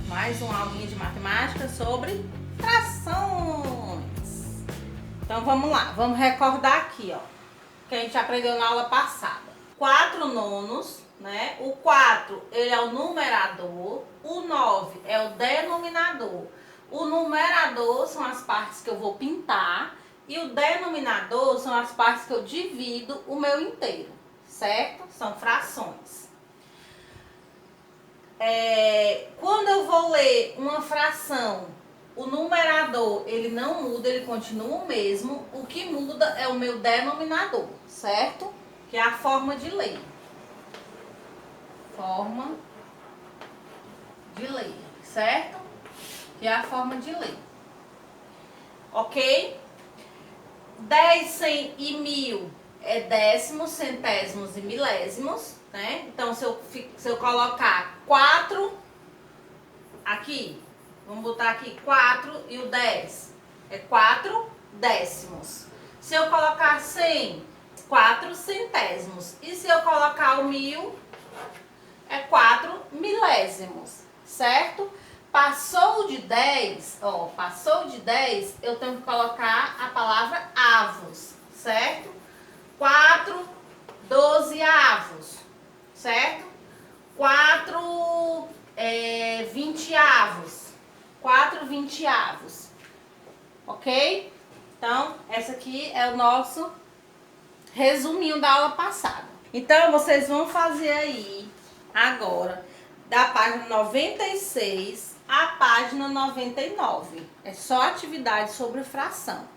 Mais uma aulinha de matemática sobre frações. Então vamos lá, vamos recordar aqui, ó, que a gente aprendeu na aula passada. 4 nonos, né? O 4, ele é o numerador, o 9 é o denominador. O numerador são as partes que eu vou pintar e o denominador são as partes que eu divido o meu inteiro, certo? São frações. Quando eu vou ler uma fração, o numerador ele não muda, ele continua o mesmo. O que muda é o meu denominador, certo? Que é a forma de ler. Forma de ler, certo? Que é a forma de ler. Ok? 10, 100 e 1000 é décimos, centésimos e milésimos, né? Então, se eu colocar 4 aqui, vamos botar aqui 4 e o 10 é 4 décimos. Se eu colocar 100, 4 centésimos. E se eu colocar o 1000, é 4 milésimos, certo? Passou de 10, ó, passou de 10, eu tenho que colocar a palavra avos, certo? 4 dozeavos, certo? 4 vinteavos, 4 vinteavos, ok? Então, essa aqui é o nosso resuminho da aula passada. Então, vocês vão fazer aí, agora, da página 96 à página 99. É só atividade sobre fração.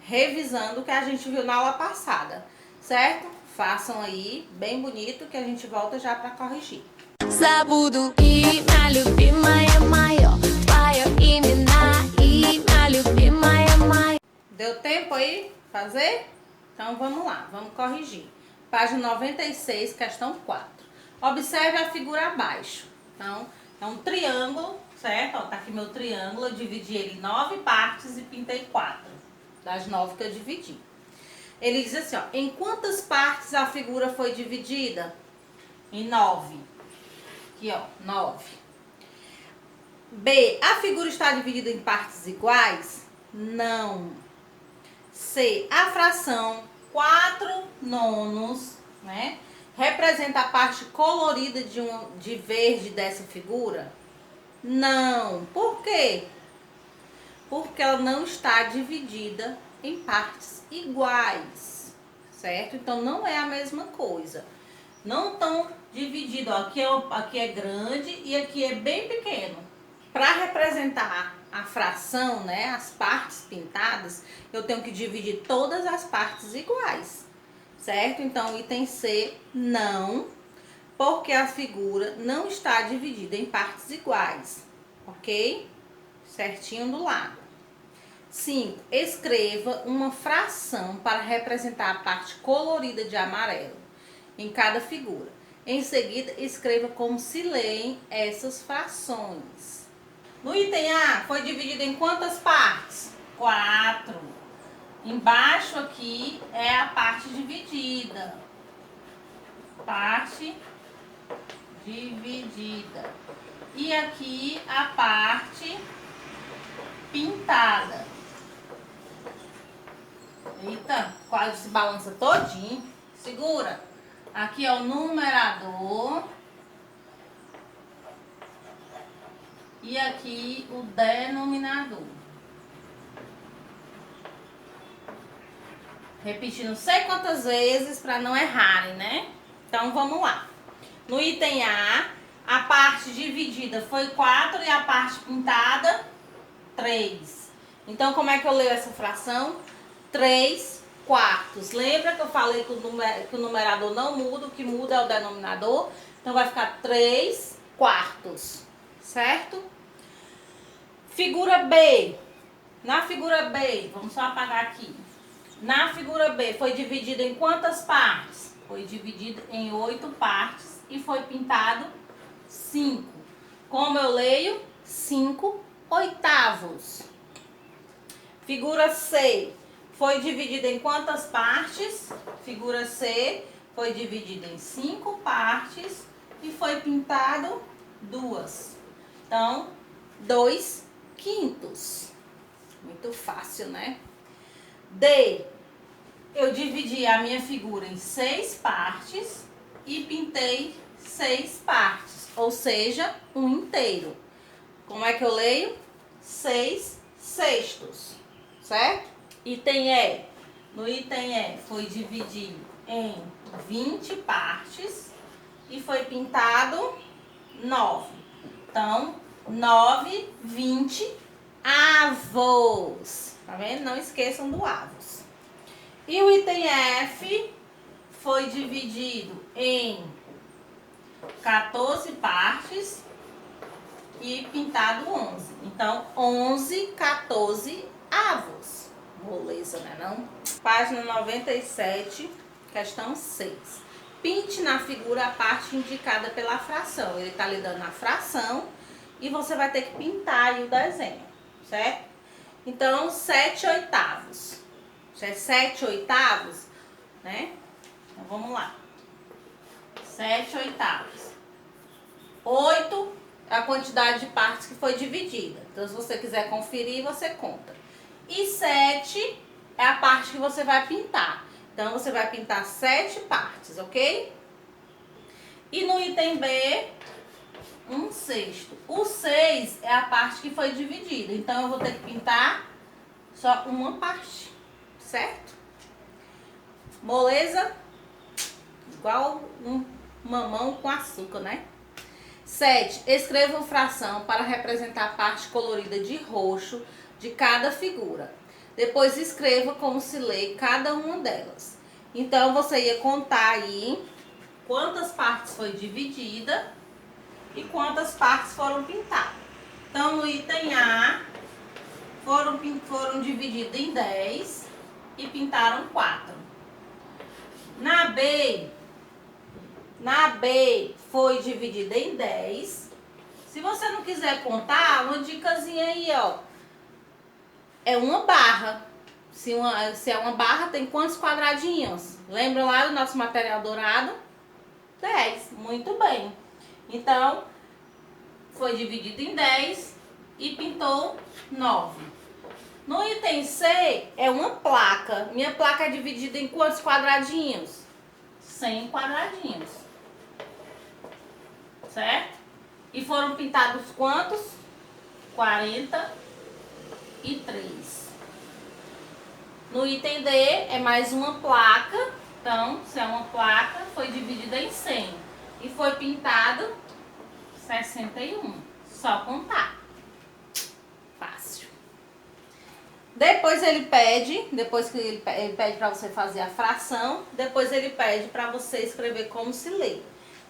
Revisando o que a gente viu na aula passada, certo? Façam aí, bem bonito, que a gente volta já para corrigir. Забуду и на любимое мое, твое имя и на любимое мое. Deu tempo aí fazer? Então vamos lá, vamos corrigir. Página 96, questão 4. Observe a figura abaixo. Então, é um triângulo, certo? Ó, tá aqui meu triângulo, eu dividi ele em 9 partes e pintei 4. Das 9 que eu dividi. Ele diz assim, ó, em quantas partes a figura foi dividida? Em 9. Aqui, ó, 9. B, a figura está dividida em partes iguais? Não. C, a fração 4 nonos, né, representa a parte colorida de verde dessa figura? Não. Por quê? Porque ela não está dividida em partes iguais, certo? Então, não é a mesma coisa. Não estão divididos, aqui é grande e aqui é bem pequeno. Para representar a fração, né, as partes pintadas, eu tenho que dividir todas as partes iguais, certo? Então, item C, não, porque a figura não está dividida em partes iguais, ok? Certinho do lado. 5. Escreva uma fração para representar a parte colorida de amarelo em cada figura. Em seguida, escreva como se leem essas frações. No item A, foi dividido em quantas partes? 4. Embaixo aqui é a parte dividida. Parte dividida. E aqui a parte pintada. Eita, quase se balança todinho. Segura. Aqui é o numerador. E aqui o denominador. Repetindo não sei quantas vezes para não errarem, né? Então vamos lá. No item a parte dividida foi 4 e a parte pintada 3. Então como é que eu leio essa fração? 3 quartos. Lembra que eu falei que o numerador não muda, o que muda é o denominador? Então vai ficar 3 quartos, certo? Figura B. Na figura B, vamos só apagar aqui. Na figura B, foi dividida em quantas partes? Foi dividida em 8 partes e foi pintado 5. Como eu leio? 5 oitavos. Figura C. Foi dividida em quantas partes? Figura C foi dividida em 5 partes e foi pintado 2. Então, 2/5. Muito fácil, né? D, eu dividi a minha figura em 6 partes e pintei 6 partes, ou seja, um inteiro. Como é que eu leio? 6/6, certo? Item E. No item E foi dividido em 20 partes e foi pintado 9. Então, 9/20 avos. Tá vendo? Não esqueçam do avos. E o item F foi dividido em 14 partes e pintado 11. Então, 11/14 avos. Moleza, né não? Página 97, questão 6. Pinte na figura a parte indicada pela fração. Ele tá lhe dando a fração e você vai ter que pintar aí o desenho, certo? Então, 7/8. Isso é 7/8, né? Então, vamos lá. 7/8. 8 é a quantidade de partes que foi dividida. Então, se você quiser conferir, você conta. E 7 é a parte que você vai pintar. Então, você vai pintar 7 partes, ok? E no item B, 1/6. O 6 é a parte que foi dividida. Então, eu vou ter que pintar só uma parte, certo? Moleza? Igual um mamão com açúcar, né? 7. Escreva uma fração para representar a parte colorida de roxo de cada figura. Depois escreva como se lê cada uma delas. Então, você ia contar aí quantas partes foi dividida e quantas partes foram pintadas. Então, no item A, foram divididas em 10 e pintaram 4. Na B foi dividida em 10. Se você não quiser contar, uma dicasinha aí, ó. É uma barra. Se é uma barra, tem quantos quadradinhos? Lembra lá do nosso material dourado? 10. Muito bem. Então, foi dividido em 10 e pintou 9. No item C, é uma placa. Minha placa é dividida em quantos quadradinhos? 100 quadradinhos. Certo? E foram pintados quantos? 43. No item D, é mais uma placa. Então, se é uma placa, foi dividida em 100. E foi pintado 61. Só contar. Fácil. Depois ele pede, ele pede para você fazer a fração, depois ele pede para você escrever como se lê.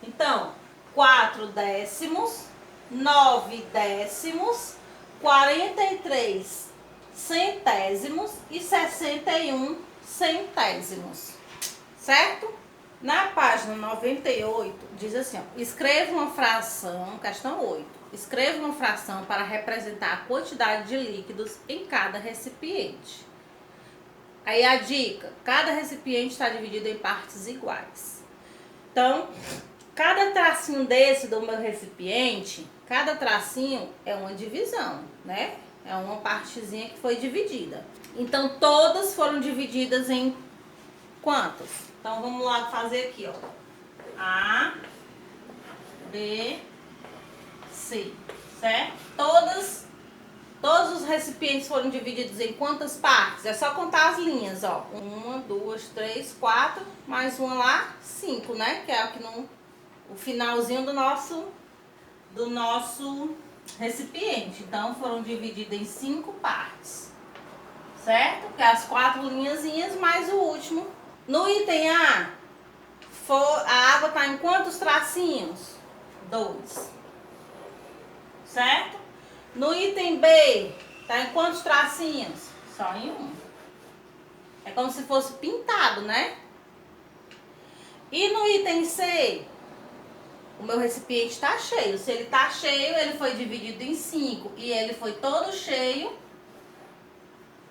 Então, 4 décimos, 9 décimos, 43 centésimos e 61 centésimos. Certo? Na página 98, diz assim, ó, escreva uma fração, questão 8. Escreva uma fração para representar a quantidade de líquidos em cada recipiente. Aí a dica, cada recipiente está dividido em partes iguais. Então, cada tracinho desse do meu recipiente, cada tracinho é uma divisão, né? É uma partezinha que foi dividida. Então, todas foram divididas em quantos? Então, vamos lá fazer aqui, ó. A, B, C, certo? Todos os recipientes foram divididos em quantas partes? É só contar as linhas, ó. 1, 2, 3, 4, mais uma lá, 5, né? Que é o finalzinho do nosso recipiente. Então, foram divididos em 5 partes, certo? Que é as 4 linhazinhas mais o último. No item A, a água está em quantos tracinhos? 2, certo? No item B, está em quantos tracinhos? Só em 1. É como se fosse pintado, né? E no item C, o meu recipiente está cheio. Se ele está cheio, ele foi dividido em 5 e ele foi todo cheio,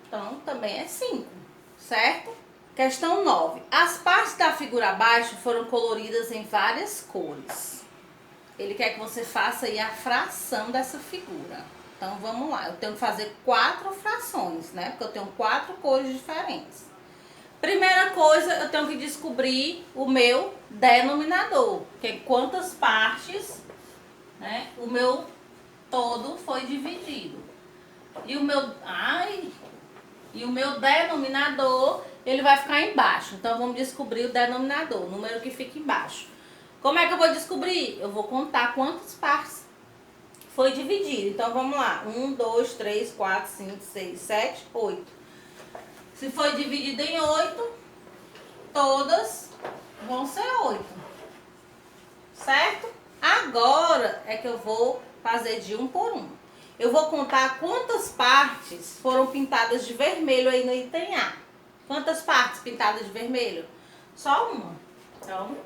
então também é 5, certo? Questão 9. As partes da figura abaixo foram coloridas em várias cores. Ele quer que você faça aí a fração dessa figura. Então, vamos lá. Eu tenho que fazer 4 frações, né? Porque eu tenho 4 cores diferentes. Primeira coisa, eu tenho que descobrir o meu denominador. Que é quantas partes, né? O meu todo foi dividido. E o meu... E o meu denominador, ele vai ficar embaixo. Então, vamos descobrir o denominador, o número que fica embaixo. Como é que eu vou descobrir? Eu vou contar quantas partes foi dividido. Então, vamos lá. 1, 2, 3, 4, 5, 6, 7, 8. Se foi dividido em 8, todas vão ser 8. Certo? Agora é que eu vou fazer de um por um. Eu vou contar quantas partes foram pintadas de vermelho aí no item A. Quantas partes pintadas de vermelho? Só uma. Então,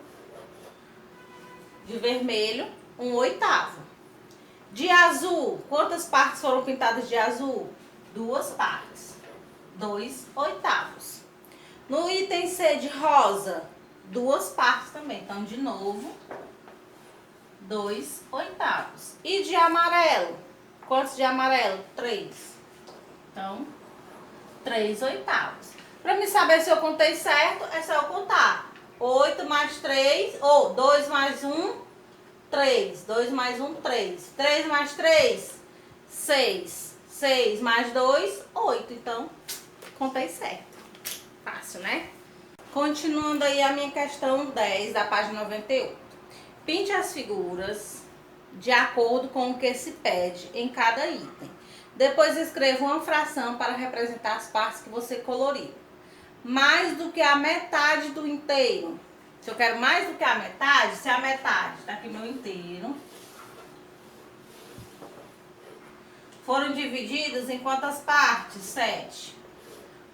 de vermelho, 1/8. De azul, quantas partes foram pintadas de azul? 2 partes. 2/8. No item C de rosa, 2 partes também. Então, de novo, 2/8. E de amarelo? Quantos de amarelo? 3. Então, 3/8. Para me saber se eu contei certo, é só eu contar. 8 mais 3, ou 2 mais 1, 3. 2 mais 1, 3. 3 mais 3, 6. 6 mais 2, 8. Então, contei certo. Fácil, né? Continuando aí a minha questão 10 da página 98. Pinte as figuras de acordo com o que se pede em cada item. Depois escreva uma fração para representar as partes que você coloriu. Mais do que a metade do inteiro. Se eu quero mais do que a metade, se a metade, tá aqui meu inteiro, foram divididas em quantas partes? 7.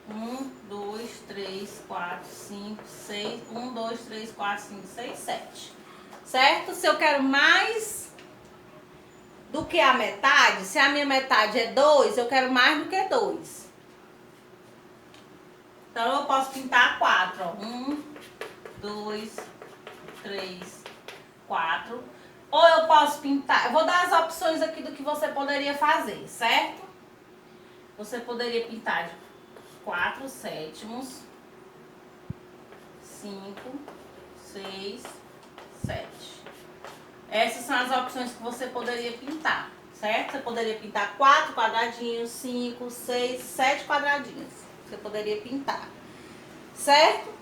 1, 2, 3, 4, 5, 6. 1, 2, 3, 4, 5, 6, 7. Certo? Se eu quero mais do que a metade, se a minha metade é 2, eu quero mais do que 2. Então, eu posso pintar 4, ó. 1, 2, 3, 4. Ou eu posso pintar... Eu vou dar as opções aqui do que você poderia fazer, certo? Você poderia pintar de 4/7, 5, 6, 7. Essas são as opções que você poderia pintar, certo? Você poderia pintar 4 quadradinhos, 5, 6, 7 quadradinhos. Você poderia pintar, certo?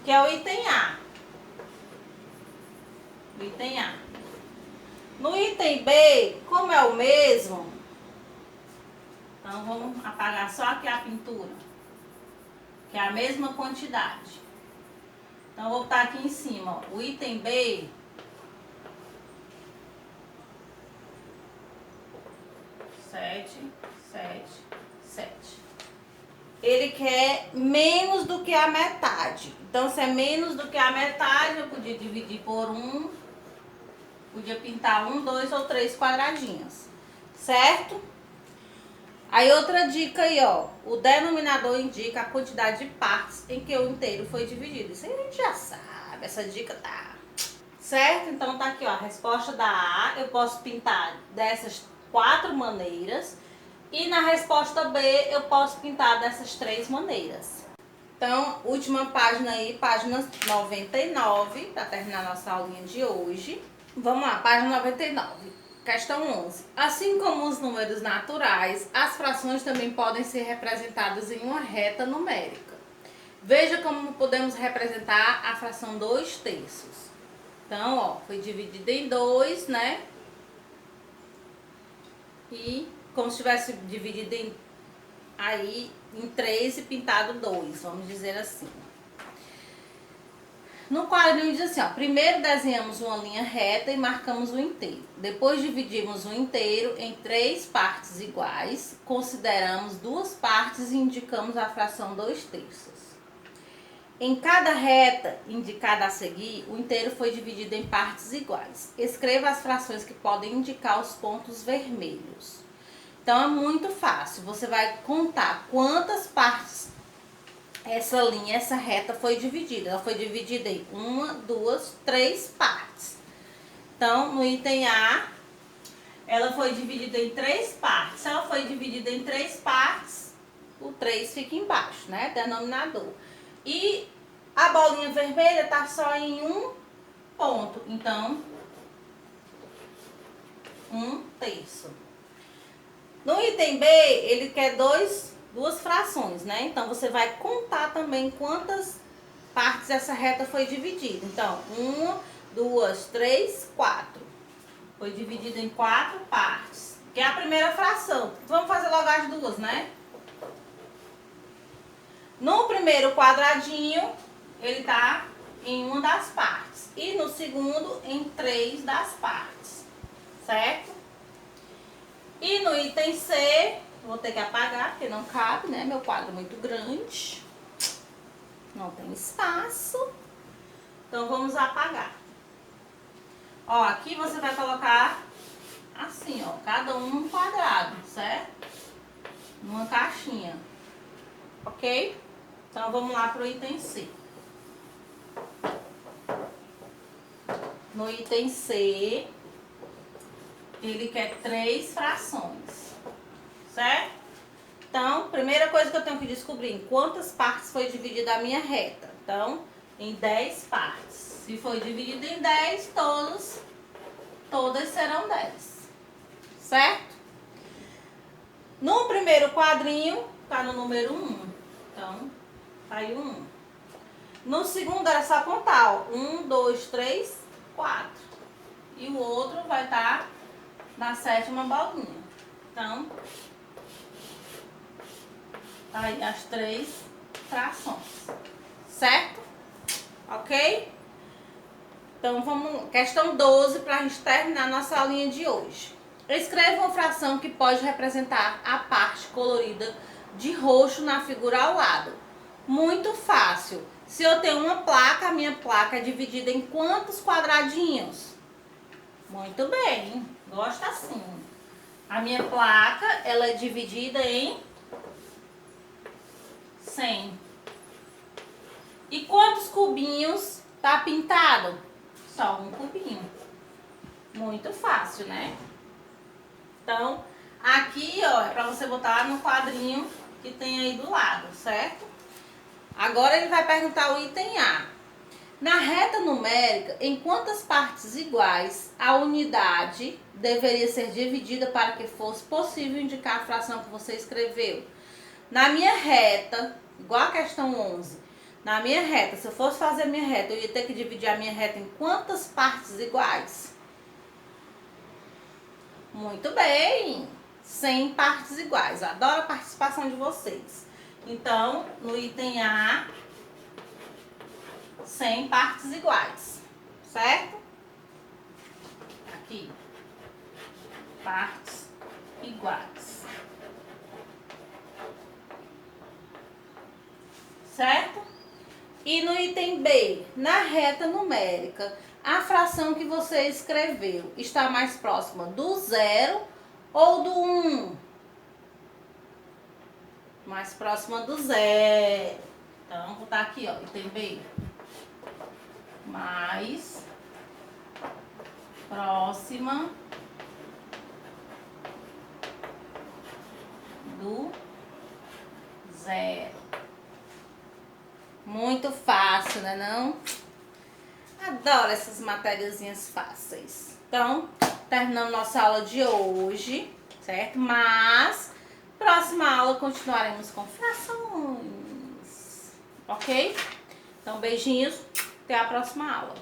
Que é o item A. O item A. No item B, como é o mesmo, então vamos apagar só aqui a pintura, que é a mesma quantidade. Então, eu vou botar aqui em cima, ó, o item B... 7, 7, 7. Ele quer menos do que a metade. Então, se é menos do que a metade, eu podia dividir por 1. Podia pintar 1, 2 ou 3 quadradinhos. Certo? Aí, outra dica aí, ó. O denominador indica a quantidade de partes em que o inteiro foi dividido. Isso aí a gente já sabe. Essa dica tá... Certo? Então, tá aqui, ó. A resposta da A. Eu posso pintar dessas 4 maneiras, e na resposta B eu posso pintar dessas 3 maneiras. Então, última página aí, página 99, para terminar nossa aulinha de hoje. Vamos lá, página 99, questão 11. Assim como os números naturais, as frações também podem ser representadas em uma reta numérica. Veja como podemos representar a fração 2/3. Então, ó, foi dividida em 2, né? E como se tivesse dividido em 3 e pintado 2, vamos dizer assim. No quadrinho diz assim, ó, primeiro desenhamos uma linha reta e marcamos o inteiro. Depois dividimos o inteiro em 3 partes iguais, consideramos 2 partes e indicamos a fração 2/3. Em cada reta indicada a seguir, o inteiro foi dividido em partes iguais. Escreva as frações que podem indicar os pontos vermelhos. Então, é muito fácil. Você vai contar quantas partes essa linha, essa reta foi dividida. Ela foi dividida em 1, 2, 3 partes. Então, no item A, ela foi dividida em 3 partes. Se ela foi dividida em 3 partes, o 3 fica embaixo, né? Denominador. E a bolinha vermelha tá só em um ponto. Então, 1/3. No item B, ele quer duas frações, né? Então, você vai contar também quantas partes essa reta foi dividida. Então, 1, 2, 3, 4. Foi dividida em 4 partes, que é a primeira fração. Vamos fazer logo as duas, né? No primeiro quadradinho, ele tá em uma das partes. E no segundo, em 3 das partes. Certo? E no item C, vou ter que apagar, porque não cabe, né? Meu quadro é muito grande. Não tem espaço. Então, vamos apagar. Ó, aqui você vai colocar assim, ó, cada um num quadrado, certo? Numa caixinha. Ok? Então, vamos lá pro item C. No item C, ele quer 3 frações, certo? Então, primeira coisa que eu tenho que descobrir, em quantas partes foi dividida a minha reta. Então, em 10 partes. Se foi dividido em 10, todas serão 10, certo? No primeiro quadrinho, tá no número 1. Então, tá aí o 1. No segundo, era só contar, ó. 1, 2, 3, 4. E o outro vai estar na 7ª bolinha. Então, tá aí as 3 frações, certo? Ok? Então, vamos, questão 12, para a gente terminar a nossa aulinha de hoje. Escreva uma fração que pode representar a parte colorida de roxo na figura ao lado. Muito fácil. Se eu tenho uma placa, a minha placa é dividida em quantos quadradinhos? Muito bem, gosta assim. A minha placa, ela é dividida em 100. E quantos cubinhos tá pintado? Só um cubinho. Muito fácil, né? Então, aqui, ó, é pra você botar no quadrinho que tem aí do lado, certo? Agora ele vai perguntar o item A. Na reta numérica, em quantas partes iguais a unidade deveria ser dividida para que fosse possível indicar a fração que você escreveu? Na minha reta, igual a questão 11, na minha reta, se eu fosse fazer a minha reta, eu ia ter que dividir a minha reta em quantas partes iguais? Muito bem! 100 partes iguais. Adoro a participação de vocês. Então, no item A, 100 partes iguais, certo? Aqui, partes iguais. Certo? E no item B, na reta numérica, a fração que você escreveu está mais próxima do 0 ou do 1? Mais próxima do 0. Então, vou botar aqui, ó, item B. Mais próxima do 0. Muito fácil, né não? Adoro essas matériazinhas fáceis. Então, terminando nossa aula de hoje, certo? Mas, próxima aula continuaremos com frações, ok? Então, beijinhos, até a próxima aula.